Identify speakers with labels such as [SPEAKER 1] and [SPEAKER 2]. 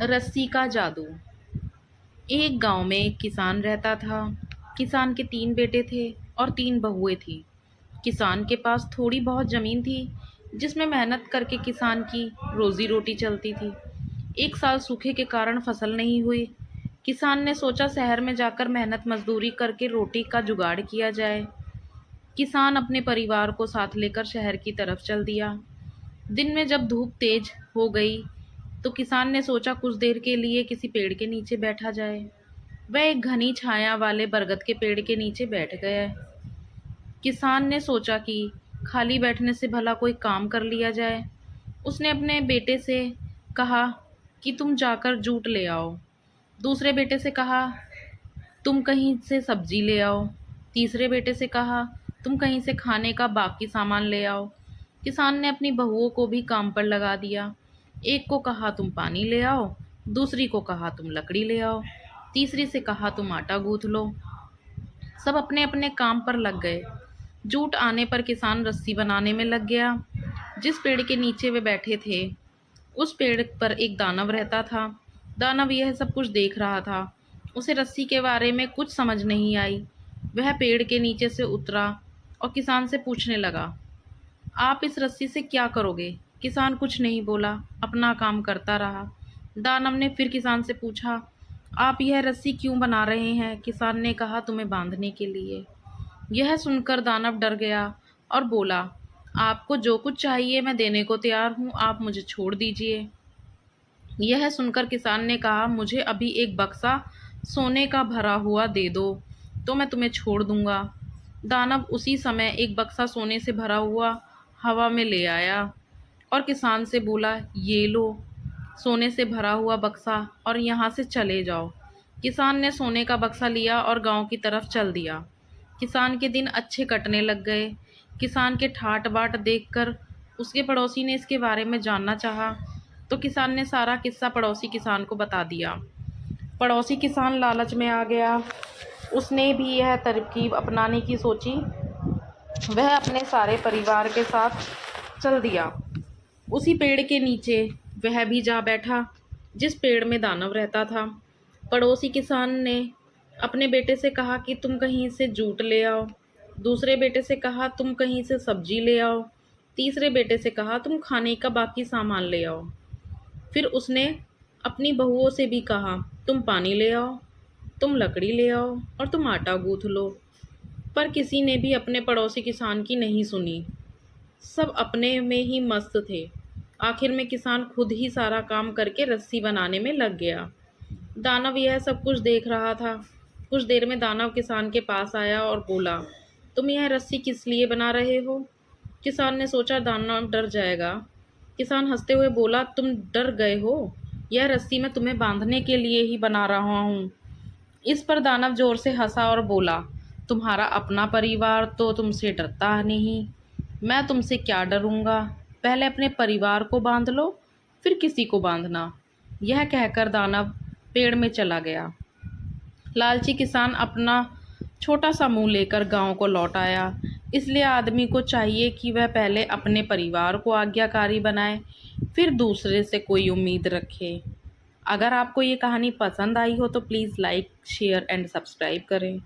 [SPEAKER 1] रस्सी का जादू। एक गांव में एक किसान रहता था। किसान के 3 बेटे थे और 3 बहुएं थी। किसान के पास थोड़ी बहुत ज़मीन थी जिसमें मेहनत करके किसान की रोजी रोटी चलती थी। एक साल सूखे के कारण फसल नहीं हुई। किसान ने सोचा शहर में जाकर मेहनत मजदूरी करके रोटी का जुगाड़ किया जाए। किसान अपने परिवार को साथ लेकर शहर की तरफ चल दिया। दिन में जब धूप तेज हो गई तो किसान ने सोचा कुछ देर के लिए किसी पेड़ के नीचे बैठा जाए। वह एक घनी छाया वाले बरगद के पेड़ के नीचे बैठ गया। किसान ने सोचा कि खाली बैठने से भला कोई काम कर लिया जाए। उसने अपने बेटे से कहा कि तुम जाकर जूट ले आओ। दूसरे बेटे से कहा तुम कहीं से सब्जी ले आओ। तीसरे बेटे से कहा तुम कहीं से खाने का बाकी सामान ले आओ। किसान ने अपनी बहुओं को भी काम पर लगा दिया। एक को कहा तुम पानी ले आओ, दूसरी को कहा तुम लकड़ी ले आओ, तीसरी से कहा तुम आटा गूंथ लो। सब अपने अपने काम पर लग गए। जूट आने पर किसान रस्सी बनाने में लग गया। जिस पेड़ के नीचे वे बैठे थे उस पेड़ पर एक दानव रहता था। दानव यह सब कुछ देख रहा था। उसे रस्सी के बारे में कुछ समझ नहीं आई। वह पेड़ के नीचे से उतरा और किसान से पूछने लगा, आप इस रस्सी से क्या करोगे? किसान कुछ नहीं बोला, अपना काम करता रहा। दानव ने फिर किसान से पूछा, आप यह रस्सी क्यों बना रहे हैं? किसान ने कहा, तुम्हें बांधने के लिए। यह सुनकर दानव डर गया और बोला, आपको जो कुछ चाहिए मैं देने को तैयार हूँ, आप मुझे छोड़ दीजिए। यह सुनकर किसान ने कहा, मुझे अभी एक बक्सा सोने का भरा हुआ दे दो तो मैं तुम्हें छोड़ दूंगा। दानव उसी समय एक बक्सा सोने से भरा हुआ हवा में ले आया और किसान से बोला, ये लो सोने से भरा हुआ बक्सा और यहाँ से चले जाओ। किसान ने सोने का बक्सा लिया और गांव की तरफ चल दिया। किसान के दिन अच्छे कटने लग गए। किसान के ठाट बाट देखकर उसके पड़ोसी ने इसके बारे में जानना चाहा तो किसान ने सारा किस्सा पड़ोसी किसान को बता दिया। पड़ोसी किसान लालच में आ गया। उसने भी यह तरकीब अपनाने की सोची। वह अपने सारे परिवार के साथ चल दिया। उसी पेड़ के नीचे वह भी जा बैठा जिस पेड़ में दानव रहता था। पड़ोसी किसान ने अपने बेटे से कहा कि तुम कहीं से जूट ले आओ। दूसरे बेटे से कहा तुम कहीं से सब्जी ले आओ। तीसरे बेटे से कहा तुम खाने का बाकी सामान ले आओ। फिर उसने अपनी बहुओं से भी कहा, तुम पानी ले आओ, तुम लकड़ी ले आओ और तुम आटा गूंथ लो। पर किसी ने भी अपने पड़ोसी किसान की नहीं सुनी। सब अपने में ही मस्त थे। आखिर में किसान खुद ही सारा काम करके रस्सी बनाने में लग गया। दानव यह सब कुछ देख रहा था। कुछ देर में दानव किसान के पास आया और बोला, तुम यह रस्सी किस लिए बना रहे हो? किसान ने सोचा दानव डर जाएगा। किसान हंसते हुए बोला, तुम डर गए हो? यह रस्सी मैं तुम्हें बांधने के लिए ही बना रहा हूँ। इस पर दानव जोर से हंसा और बोला, तुम्हारा अपना परिवार तो तुमसे डरता नहीं, मैं तुमसे क्या डरूंगा। पहले अपने परिवार को बांध लो, फिर किसी को बांधना। यह कहकर दानव पेड़ में चला गया। लालची किसान अपना छोटा सा मुंह लेकर गांव को लौट आया। इसलिए आदमी को चाहिए कि वह पहले अपने परिवार को आज्ञाकारी बनाए, फिर दूसरे से कोई उम्मीद रखे। अगर आपको ये कहानी पसंद आई हो तो please like, share and subscribe करें।